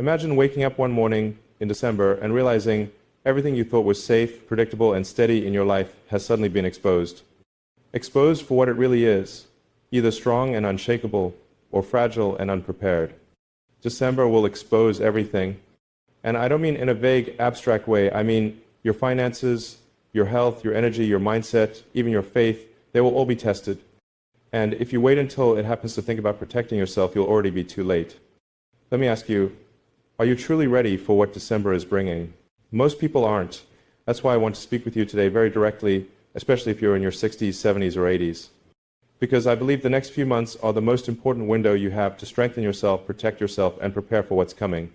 Imagine waking up one morning in December and realizing everything you thought was safe, predictable, and steady in your life has suddenly been exposed. Exposed for what it really is, either strong and unshakable or fragile and unprepared. December will expose everything. And I don't mean in a vague, abstract way. I mean your finances, your health, your energy, your mindset, even your faith, they will all be tested. And if you wait until it happens to think about protecting yourself, you'll already be too late. Let me ask you, are you truly ready for what December is bringing? Most people aren't. That's why I want to speak with you today very directly, especially if you're in your 60s, 70s, or 80s. Because I believe the next few months are the most important window you have to strengthen yourself, protect yourself, and prepare for what's coming.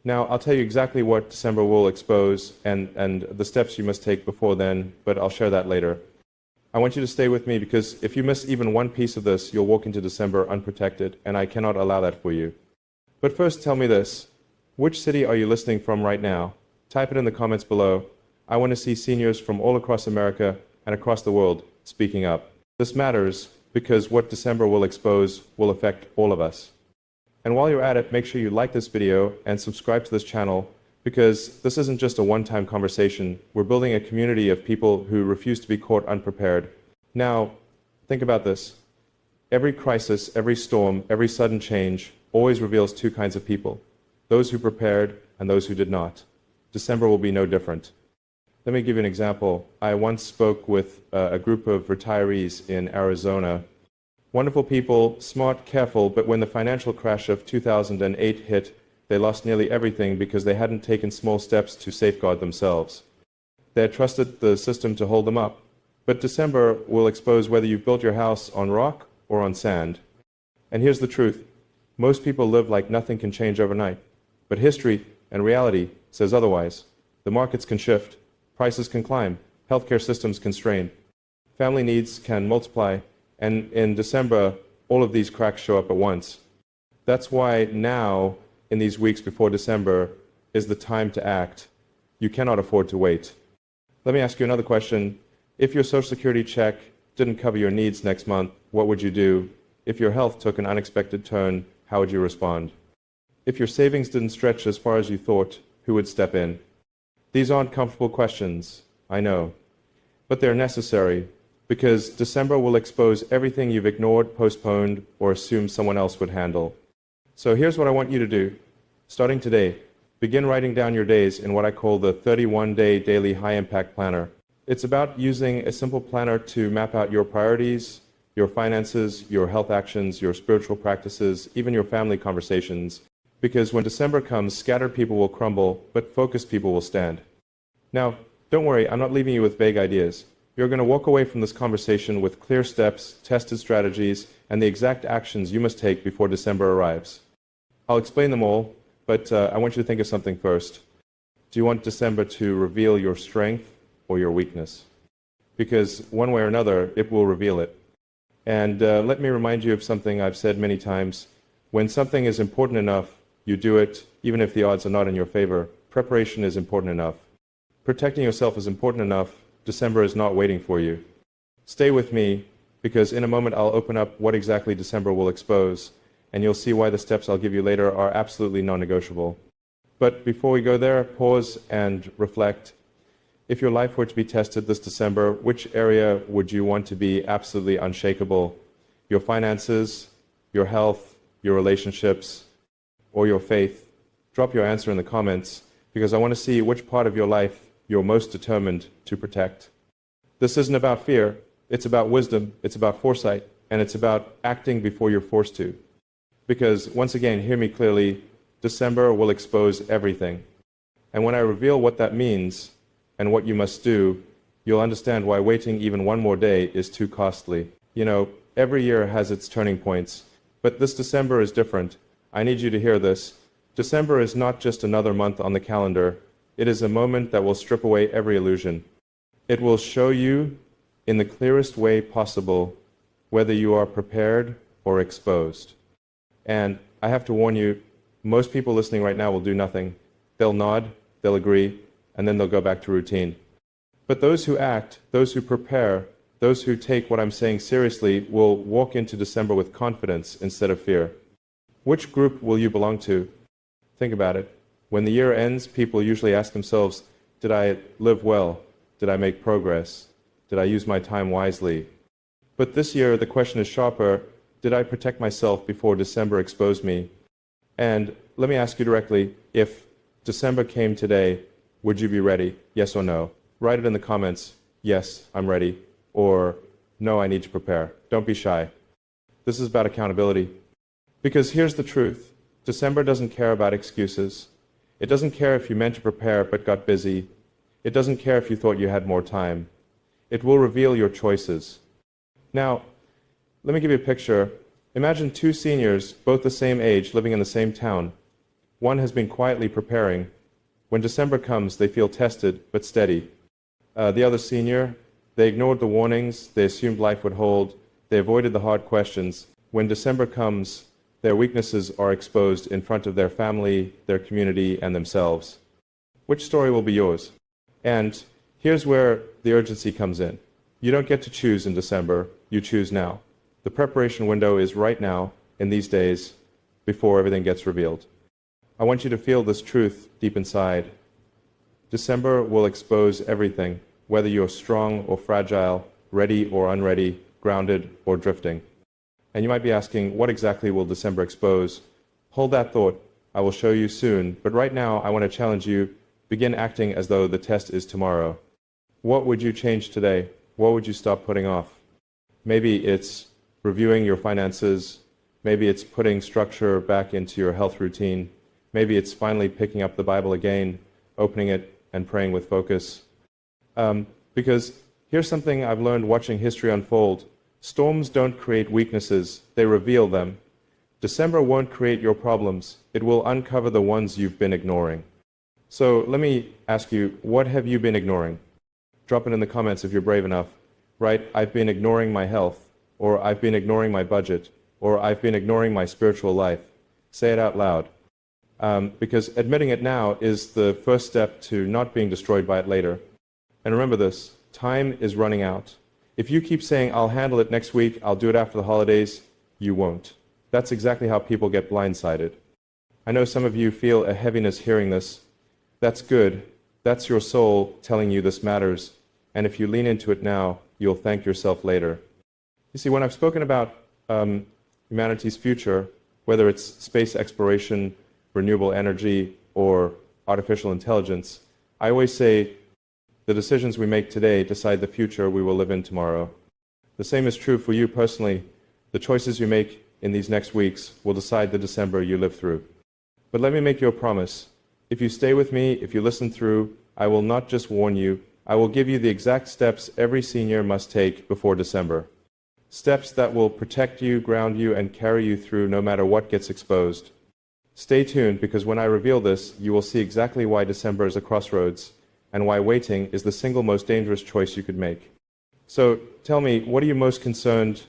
Now, I'll tell you exactly what December will expose and the steps you must take before then, but I'll share that later. I want you to stay with me because if you miss even one piece of this, you'll walk into December unprotected, and I cannot allow that for you. But first, tell me this. Which city are you listening from right now? Type it in the comments below. I want to see seniors from all across America and across the world speaking up. This matters because what December will expose will affect all of us. And while you're at it, make sure you like this video and subscribe to this channel because this isn't just a one-time conversation. We're building a community of people who refuse to be caught unprepared. Now, think about this. Every crisis, every storm, every sudden change always reveals two kinds of people. Those who prepared and those who did not. December will be no different. Let me give you an example. I once spoke with a group of retirees in Arizona. Wonderful people, smart, careful, but when the financial crash of 2008 hit, they lost nearly everything because they hadn't taken small steps to safeguard themselves. They had trusted the system to hold them up. But December will expose whether you've built your house on rock or on sand. And here's the truth. Most people live like nothing can change overnight. But history and reality says otherwise. The markets can shift. Prices can climb. Healthcare systems can strain. Family needs can multiply. And in December, all of these cracks show up at once. That's why now, in these weeks before December, is the time to act. You cannot afford to wait. Let me ask you another question. If your Social Security check didn't cover your needs next month, what would you do? If your health took an unexpected turn, how would you respond? If your savings didn't stretch as far as you thought, who would step in? These aren't comfortable questions, I know. But they're necessary, because December will expose everything you've ignored, postponed, or assumed someone else would handle. So here's what I want you to do. Starting today, begin writing down your days in what I call the 31-day daily high-impact planner. It's about using a simple planner to map out your priorities, your finances, your health actions, your spiritual practices, even your family conversations. Because when December comes, scattered people will crumble, but focused people will stand. Now, don't worry, I'm not leaving you with vague ideas. You're going to walk away from this conversation with clear steps, tested strategies, and the exact actions you must take before December arrives. I'll explain them all, but I want you to think of something first. Do you want December to reveal your strength or your weakness? Because one way or another, it will reveal it. And let me remind you of something I've said many times. When something is important enough, you do it, even if the odds are not in your favor. Preparation is important enough. Protecting yourself is important enough. December is not waiting for you. Stay with me, because in a moment I'll open up what exactly December will expose, and you'll see why the steps I'll give you later are absolutely non-negotiable. But before we go there, pause and reflect. If your life were to be tested this December, which area would you want to be absolutely unshakable? Your finances, your health, your relationships, or your faith? Drop your answer in the comments, because I want to see which part of your life you're most determined to protect. This isn't about fear. It's about wisdom. It's about foresight. And it's about acting before you're forced to. Because, once again, hear me clearly, December will expose everything. And when I reveal what that means and what you must do, you'll understand why waiting even one more day is too costly. You know, every year has its turning points. But this December is different. I need you to hear this. December is not just another month on the calendar. It is a moment that will strip away every illusion. It will show you, in the clearest way possible, whether you are prepared or exposed. And I have to warn you, most people listening right now will do nothing. They'll nod, they'll agree, and then they'll go back to routine. But those who act, those who prepare, those who take what I'm saying seriously will walk into December with confidence instead of fear. Which group will you belong to? Think about it. When the year ends, people usually ask themselves, did I live well? Did I make progress? Did I use my time wisely? But this year, the question is sharper. Did I protect myself before December exposed me? And let me ask you directly, if December came today, would you be ready? Yes or no? Write it in the comments. Yes, I'm ready. Or no, I need to prepare. Don't be shy. This is about accountability. Because here's the truth. December doesn't care about excuses. It doesn't care if you meant to prepare but got busy. It doesn't care if you thought you had more time. It will reveal your choices. Now, let me give you a picture. Imagine two seniors, both the same age, living in the same town. One has been quietly preparing. When December comes, they feel tested but steady. The other senior, they ignored the warnings, they assumed life would hold, they avoided the hard questions. When December comes, their weaknesses are exposed in front of their family, their community, and themselves. Which story will be yours? And here's where the urgency comes in. You don't get to choose in December, you choose now. The preparation window is right now, in these days, before everything gets revealed. I want you to feel this truth deep inside. December will expose everything, whether you're strong or fragile, ready or unready, grounded or drifting. And you might be asking, what exactly will December expose? Hold that thought. I will show you soon. But right now, I want to challenge you, begin acting as though the test is tomorrow. What would you change today? What would you stop putting off? Maybe it's reviewing your finances. Maybe it's putting structure back into your health routine. Maybe it's finally picking up the Bible again, opening it and praying with focus. Because here's something I've learned watching history unfold. Storms don't create weaknesses, they reveal them. December won't create your problems, it will uncover the ones you've been ignoring. So let me ask you, what have you been ignoring? Drop it in the comments if you're brave enough. Write, I've been ignoring my health, or I've been ignoring my budget, or I've been ignoring my spiritual life. Say it out loud. Because admitting it now is the first step to not being destroyed by it later. And remember this, time is running out. If you keep saying, I'll handle it next week, I'll do it after the holidays, you won't. That's exactly how people get blindsided. I know some of you feel a heaviness hearing this. That's good. That's your soul telling you this matters. And if you lean into it now, you'll thank yourself later. You see, when I've spoken about humanity's future, whether it's space exploration, renewable energy, or artificial intelligence, I always say, the decisions we make today decide the future we will live in tomorrow. The same is true for you personally. The choices you make in these next weeks will decide the December you live through. But let me make you a promise. If you stay with me, if you listen through, I will not just warn you, I will give you the exact steps every senior must take before December. Steps that will protect you, ground you, and carry you through no matter what gets exposed. Stay tuned, because when I reveal this, you will see exactly why December is a crossroads, and why waiting is the single most dangerous choice you could make. So tell me, what are you most concerned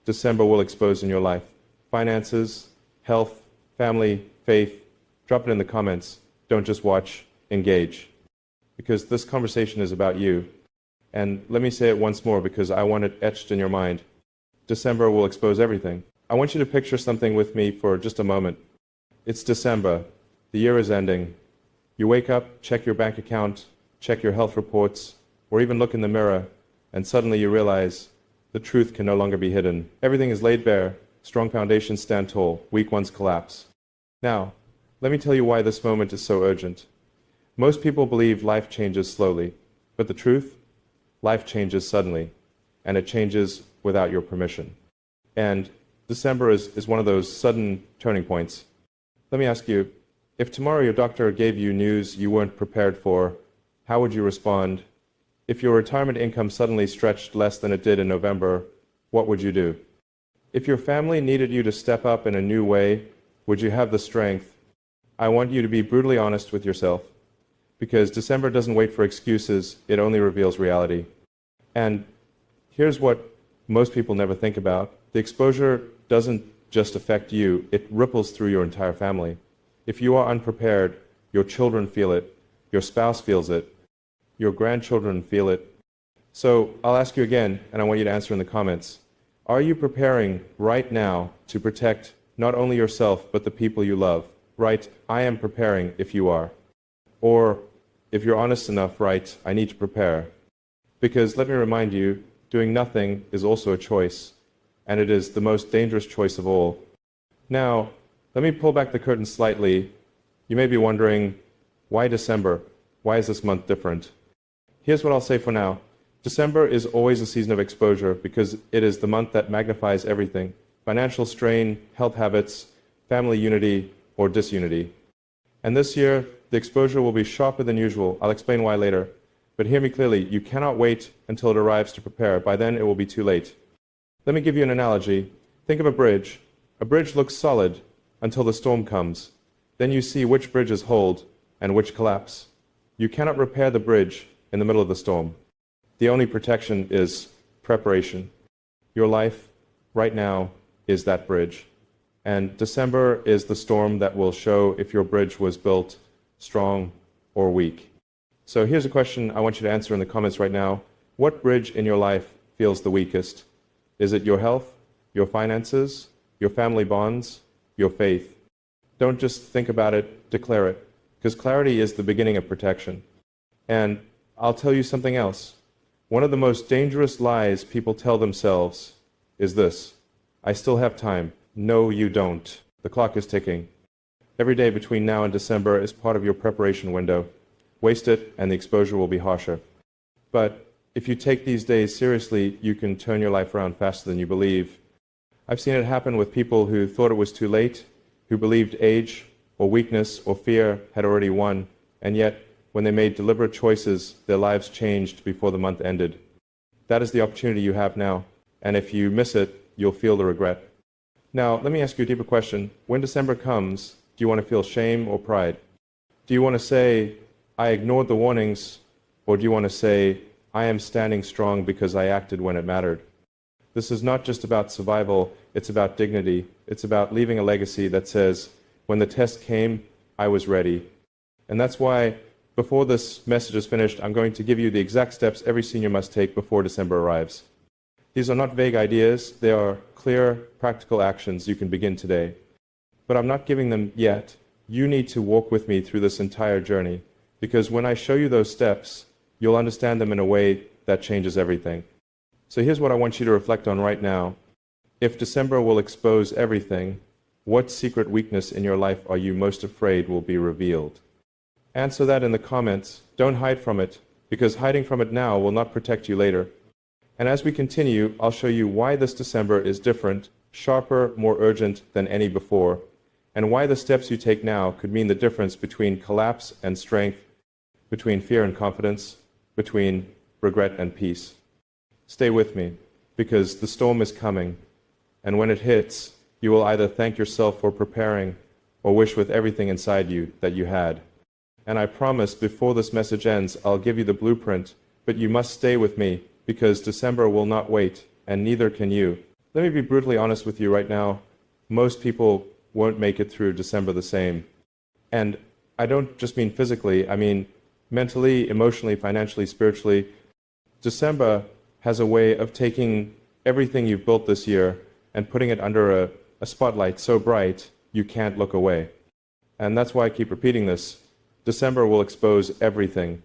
December will expose in your life? Finances, health, family, faith? Drop it in the comments. Don't just watch, engage. Because this conversation is about you. And let me say it once more, because I want it etched in your mind. December will expose everything. I want you to picture something with me for just a moment. It's December. The year is ending. You wake up, check your bank account, check your health reports, or even look in the mirror, and suddenly you realize the truth can no longer be hidden. Everything is laid bare. Strong foundations stand tall. Weak ones collapse. Now, let me tell you why this moment is so urgent. Most people believe life changes slowly, but the truth? Life changes suddenly, and it changes without your permission. And December is one of those sudden turning points. Let me ask you, if tomorrow your doctor gave you news you weren't prepared for, how would you respond? If your retirement income suddenly stretched less than it did in November, what would you do? If your family needed you to step up in a new way, would you have the strength? I want you to be brutally honest with yourself, because December doesn't wait for excuses, it only reveals reality. And here's what most people never think about. The exposure doesn't just affect you, it ripples through your entire family. If you are unprepared, your children feel it, your spouse feels it, your grandchildren feel it. So I'll ask you again, and I want you to answer in the comments. Are you preparing right now to protect not only yourself, but the people you love? write, I am preparing if you are. Or, if you're honest enough, write, I need to prepare. Because let me remind you, doing nothing is also a choice, and it is the most dangerous choice of all. Now, let me pull back the curtain slightly. You may be wondering, why December? Why is this month different? Here's what I'll say for now. December is always a season of exposure because it is the month that magnifies everything: financial strain, health habits, family unity, or disunity. And this year, the exposure will be sharper than usual. I'll explain why later. But hear me clearly, you cannot wait until it arrives to prepare. By then, it will be too late. Let me give you an analogy. Think of a bridge. A bridge looks solid until the storm comes. Then you see which bridges hold and which collapse. You cannot repair the bridge in the middle of the storm. The only protection is preparation. Your life, right now, is that bridge. And December is the storm that will show if your bridge was built strong or weak. So here's a question I want you to answer in the comments right now. What bridge in your life feels the weakest? Is it your health, your finances, your family bonds, your faith? Don't just think about it, declare it. Because clarity is the beginning of protection. And I'll tell you something else. One of the most dangerous lies people tell themselves is this: I still have time. No, you don't. The clock is ticking. Every day between now and December is part of your preparation window. Waste it, and the exposure will be harsher. But if you take these days seriously, you can turn your life around faster than you believe. I've seen it happen with people who thought it was too late, who believed age or weakness or fear had already won, and yet, when they made deliberate choices, their lives changed before the month ended. That is the opportunity you have now, and if you miss it, you'll feel the regret. Now, let me ask you a deeper question. When December comes, do you want to feel shame or pride? Do you want to say, I ignored the warnings, or do you want to say, I am standing strong because I acted when it mattered? This is not just about survival, it's about dignity. It's about leaving a legacy that says, when the test came, I was ready. And that's why, before this message is finished, I'm going to give you the exact steps every senior must take before December arrives. These are not vague ideas, they are clear, practical actions you can begin today. But I'm not giving them yet. You need to walk with me through this entire journey, because when I show you those steps, you'll understand them in a way that changes everything. So here's what I want you to reflect on right now. If December will expose everything, what secret weakness in your life are you most afraid will be revealed? Answer that in the comments. Don't hide from it, because hiding from it now will not protect you later. And as we continue, I'll show you why this December is different, sharper, more urgent than any before, and why the steps you take now could mean the difference between collapse and strength, between fear and confidence, between regret and peace. Stay with me, because the storm is coming, and when it hits, you will either thank yourself for preparing or wish with everything inside you that you had. And I promise before this message ends, I'll give you the blueprint, but you must stay with me, because December will not wait, and neither can you. Let me be brutally honest with you right now. Most people won't make it through December the same. And I don't just mean physically, I mean mentally, emotionally, financially, spiritually. December has a way of taking everything you've built this year and putting it under a spotlight so bright you can't look away. And that's why I keep repeating this. December will expose everything.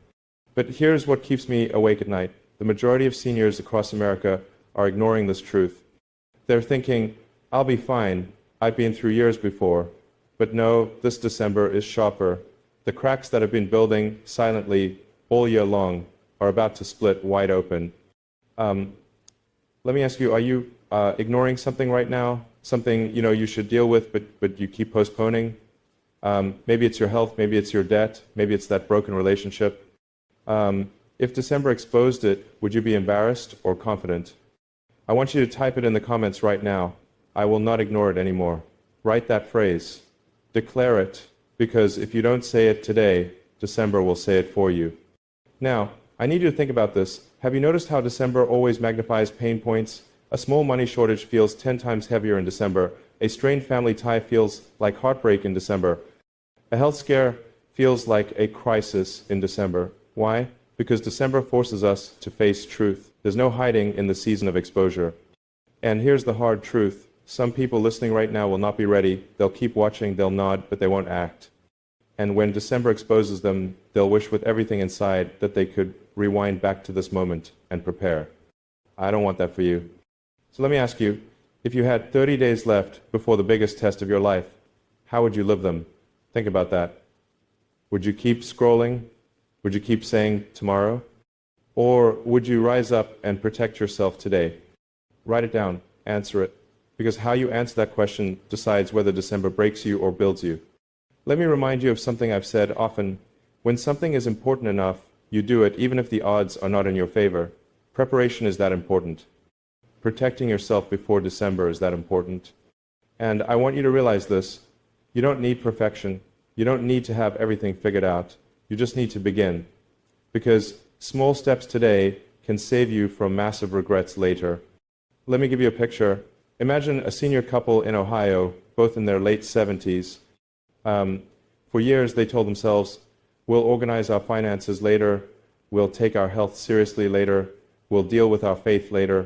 But here's what keeps me awake at night. The majority of seniors across America are ignoring this truth. They're thinking, I'll be fine. I've been through years before. But no, this December is sharper. The cracks that have been building silently all year long are about to split wide open. Let me ask you, are you ignoring something right now? Something you should deal with, but you keep postponing? Maybe it's your health, maybe it's your debt, maybe it's that broken relationship. If December exposed it, would you be embarrassed or confident? I want you to type it in the comments right now. I will not ignore it anymore. Write that phrase. Declare it, because if you don't say it today, December will say it for you. Now, I need you to think about this. Have you noticed how December always magnifies pain points? A small money shortage feels 10 times heavier in December. A strained family tie feels like heartbreak in December. A health scare feels like a crisis in December. Why? Because December forces us to face truth. There's no hiding in the season of exposure. And here's the hard truth. Some people listening right now will not be ready. They'll keep watching, they'll nod, but they won't act. And when December exposes them, they'll wish with everything inside that they could rewind back to this moment and prepare. I don't want that for you. So let me ask you, if you had 30 days left before the biggest test of your life, how would you live them? Think about that. Would you keep scrolling? Would you keep saying tomorrow? Or would you rise up and protect yourself today? Write it down, answer it, because how you answer that question decides whether December breaks you or builds you. Let me remind you of something I've said often. When something is important enough, you do it even if the odds are not in your favor. Preparation is that important. Protecting yourself before December is that important. And I want you to realize this. You don't need perfection. You don't need to have everything figured out. You just need to begin. Because small steps today can save you from massive regrets later. Let me give you a picture. Imagine a senior couple in Ohio, both in their late 70s. For years, they told themselves, we'll organize our finances later, we'll take our health seriously later, we'll deal with our faith later.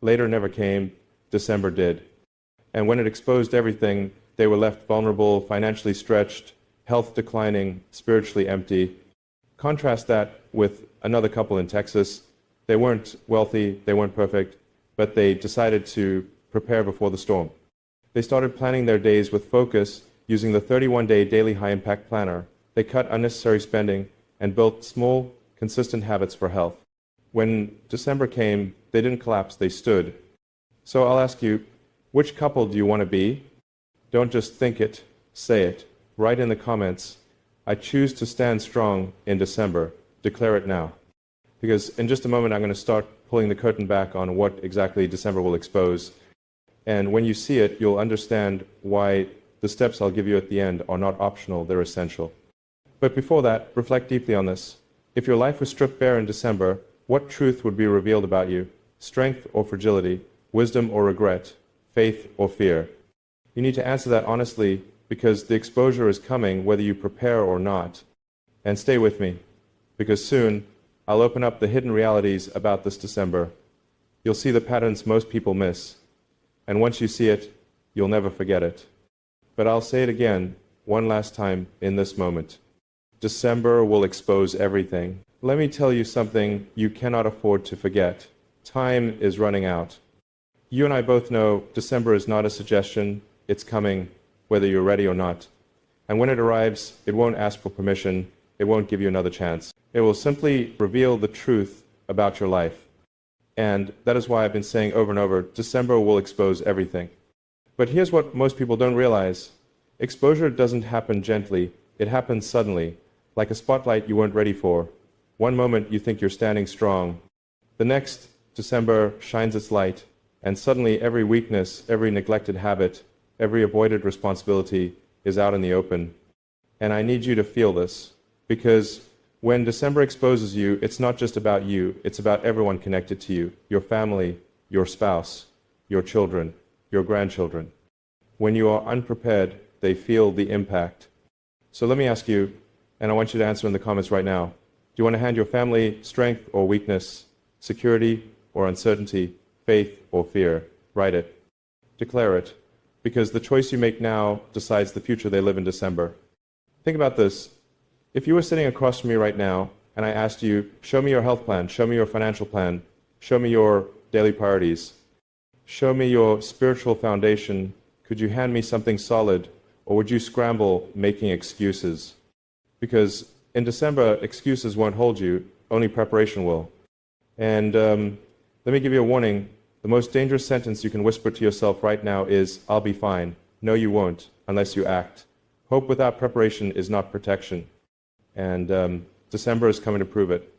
Later never came, December did. And when it exposed everything, they were left vulnerable, financially stretched, health declining, spiritually empty. Contrast that with another couple in Texas. They weren't wealthy, they weren't perfect, but they decided to prepare before the storm. They started planning their days with focus using the 31-day daily high-impact planner. They cut unnecessary spending and built small, consistent habits for health. When December came, they didn't collapse, they stood. So I'll ask you, which couple do you want to be? Don't just think it, say it. Write in the comments, I choose to stand strong in December. Declare it now. Because in just a moment, I'm going to start pulling the curtain back on what exactly December will expose. And when you see it, you'll understand why the steps I'll give you at the end are not optional, they're essential. But before that, reflect deeply on this. If your life was stripped bare in December, what truth would be revealed about you? Strength or fragility? Wisdom or regret? Faith or fear? You need to answer that honestly, because the exposure is coming whether you prepare or not. And stay with me, because soon I'll open up the hidden realities about this December. You'll see the patterns most people miss. And once you see it, you'll never forget it. But I'll say it again, one last time in this moment. December will expose everything. Let me tell you something you cannot afford to forget. Time is running out. You and I both know December is not a suggestion. It's coming, whether you're ready or not. And when it arrives, it won't ask for permission. It won't give you another chance. It will simply reveal the truth about your life. And that is why I've been saying over and over, December will expose everything. But here's what most people don't realize. Exposure doesn't happen gently. It happens suddenly, like a spotlight you weren't ready for. One moment you think you're standing strong. The next, December shines its light, and suddenly every weakness, every neglected habit, every avoided responsibility is out in the open. And I need you to feel this, because when December exposes you, it's not just about you, it's about everyone connected to you, your family, your spouse, your children, your grandchildren. When you are unprepared, they feel the impact. So let me ask you, and I want you to answer in the comments right now, do you want to hand your family strength or weakness, security or uncertainty, faith or fear? Write it. Declare it. Because the choice you make now decides the future they live in December. Think about this. If you were sitting across from me right now, and I asked you, show me your health plan, show me your financial plan, show me your daily priorities, show me your spiritual foundation, could you hand me something solid, or would you scramble making excuses? Because in December, excuses won't hold you, only preparation will. And let me give you a warning. The most dangerous sentence you can whisper to yourself right now is, I'll be fine. No, you won't, unless you act. Hope without preparation is not protection. And December is coming to prove it.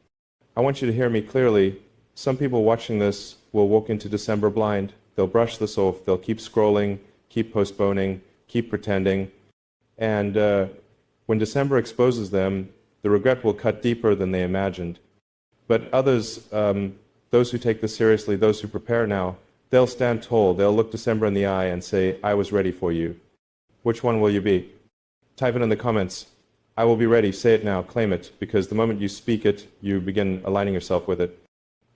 I want you to hear me clearly. Some people watching this will walk into December blind. They'll brush this off. They'll keep scrolling, keep postponing, keep pretending. And when December exposes them, the regret will cut deeper than they imagined. But others, those who take this seriously, those who prepare now, they'll stand tall. They'll look December in the eye and say, I was ready for you. Which one will you be? Type it in the comments. I will be ready. Say it now. Claim it. Because the moment you speak it, you begin aligning yourself with it.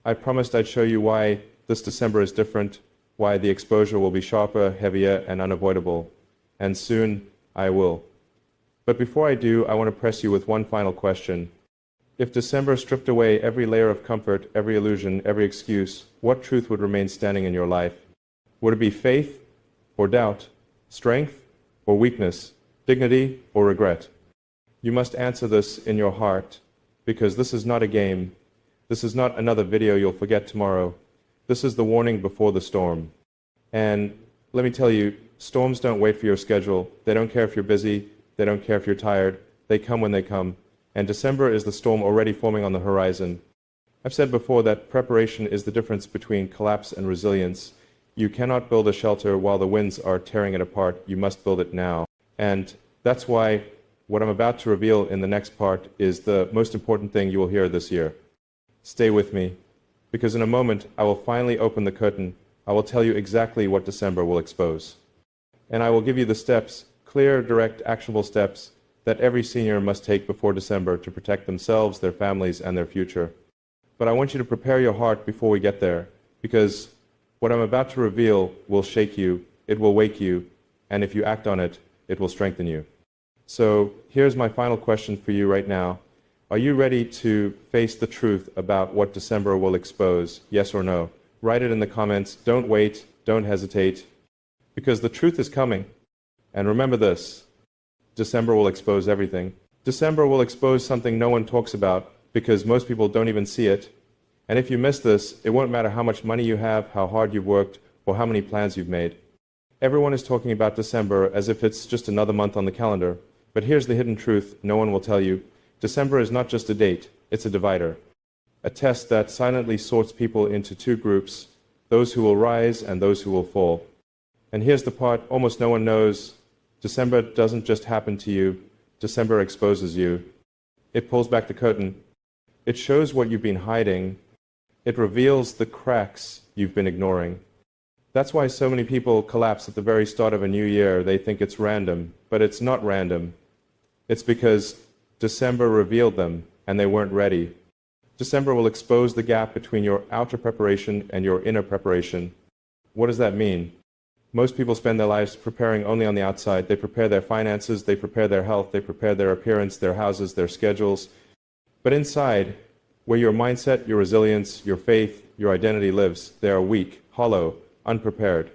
I promised I'd show you why this December is different, why the exposure will be sharper, heavier, and unavoidable. And soon I will. But before I do, I want to press you with one final question. If December stripped away every layer of comfort, every illusion, every excuse, what truth would remain standing in your life? Would it be faith or doubt, strength or weakness, dignity or regret? You must answer this in your heart, because this is not a game. This is not another video you'll forget tomorrow. This is the warning before the storm. And let me tell you, storms don't wait for your schedule. They don't care if you're busy. They don't care if you're tired. They come when they come. And December is the storm already forming on the horizon. I've said before that preparation is the difference between collapse and resilience. You cannot build a shelter while the winds are tearing it apart. You must build it now. And that's why what I'm about to reveal in the next part is the most important thing you will hear this year. Stay with me, because in a moment I will finally open the curtain. I will tell you exactly what December will expose. And I will give you the steps, clear, direct, actionable steps that every senior must take before December to protect themselves, their families, and their future. But I want you to prepare your heart before we get there, because what I'm about to reveal will shake you, it will wake you, and if you act on it, it will strengthen you. So here's my final question for you right now. Are you ready to face the truth about what December will expose, yes or no? Write it in the comments. Don't wait. Don't hesitate. Because the truth is coming. And remember this, December will expose everything. December will expose something no one talks about because most people don't even see it. And if you miss this, it won't matter how much money you have, how hard you've worked, or how many plans you've made. Everyone is talking about December as if it's just another month on the calendar. But here's the hidden truth no one will tell you. December is not just a date, it's a divider. A test that silently sorts people into two groups, those who will rise and those who will fall. And here's the part almost no one knows. December doesn't just happen to you. December exposes you. It pulls back the curtain. It shows what you've been hiding. It reveals the cracks you've been ignoring. That's why so many people collapse at the very start of a new year. They think it's random, but it's not random. It's because December revealed them, and they weren't ready. December will expose the gap between your outer preparation and your inner preparation. What does that mean? Most people spend their lives preparing only on the outside. They prepare their finances, they prepare their health, they prepare their appearance, their houses, their schedules. But inside, where your mindset, your resilience, your faith, your identity lives, they are weak, hollow, unprepared.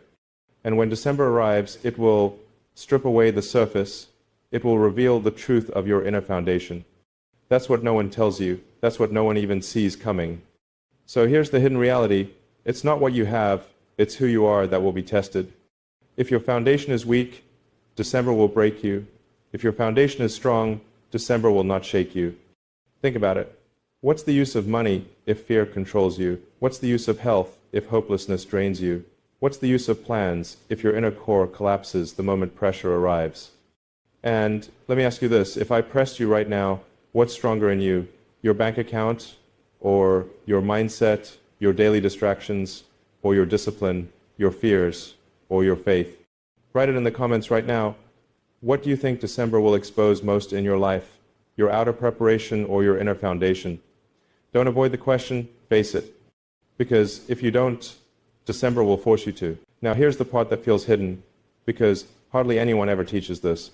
And when December arrives, it will strip away the surface. It will reveal the truth of your inner foundation. That's what no one tells you. That's what no one even sees coming. So here's the hidden reality. It's not what you have, it's who you are that will be tested. If your foundation is weak, December will break you. If your foundation is strong, December will not shake you. Think about it. What's the use of money if fear controls you? What's the use of health if hopelessness drains you? What's the use of plans if your inner core collapses the moment pressure arrives? And let me ask you this. If I pressed you right now, what's stronger in you? Your bank account, or your mindset, your daily distractions, or your discipline, your fears, or your faith? Write it in the comments right now. What do you think December will expose most in your life? Your outer preparation or your inner foundation? Don't avoid the question, face it. Because if you don't, December will force you to. Now here's the part that feels hidden, because hardly anyone ever teaches this.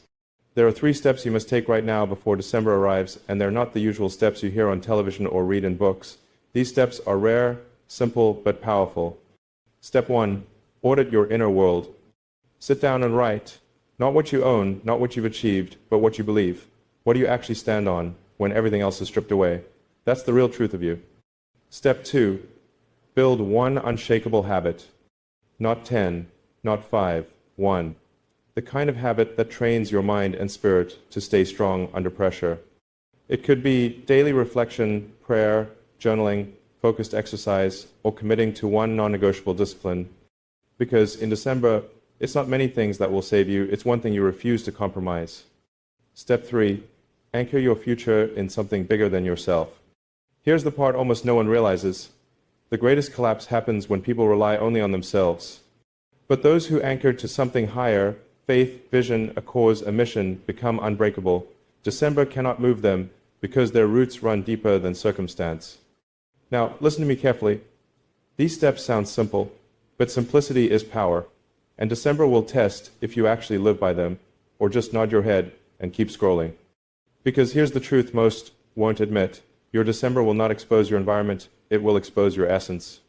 There are 3 steps you must take right now before December arrives, and they're not the usual steps you hear on television or read in books. These steps are rare, simple, but powerful. Step 1, audit your inner world. Sit down and write, not what you own, not what you've achieved, but what you believe. What do you actually stand on when everything else is stripped away? That's the real truth of you. Step 2, build one unshakable habit. Not 10, not 5, 1. The kind of habit that trains your mind and spirit to stay strong under pressure. It could be daily reflection, prayer, journaling, focused exercise, or committing to one non-negotiable discipline. Because in December, it's not many things that will save you, it's one thing you refuse to compromise. Step 3, anchor your future in something bigger than yourself. Here's the part almost no one realizes. The greatest collapse happens when people rely only on themselves. But those who anchor to something higher, faith, vision, a cause, a mission, become unbreakable. December cannot move them because their roots run deeper than circumstance. Now, listen to me carefully. These steps sound simple, But simplicity is power, and December will test if you actually live by them, or just nod your head and keep scrolling. Because here's the truth most won't admit. Your December will not expose your environment, it will expose your essence.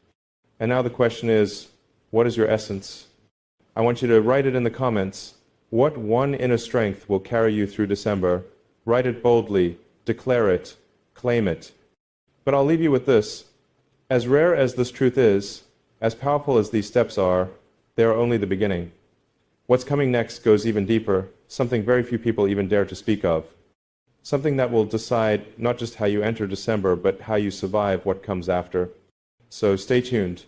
And now the question is, what is your essence? I want you to write it in the comments. What one inner strength will carry you through December? Write it boldly, declare it, claim it. But I'll leave you with this. As rare as this truth is, as powerful as these steps are, they are only the beginning. What's coming next goes even deeper, something very few people even dare to speak of. Something that will decide not just how you enter December, but how you survive what comes after. So stay tuned.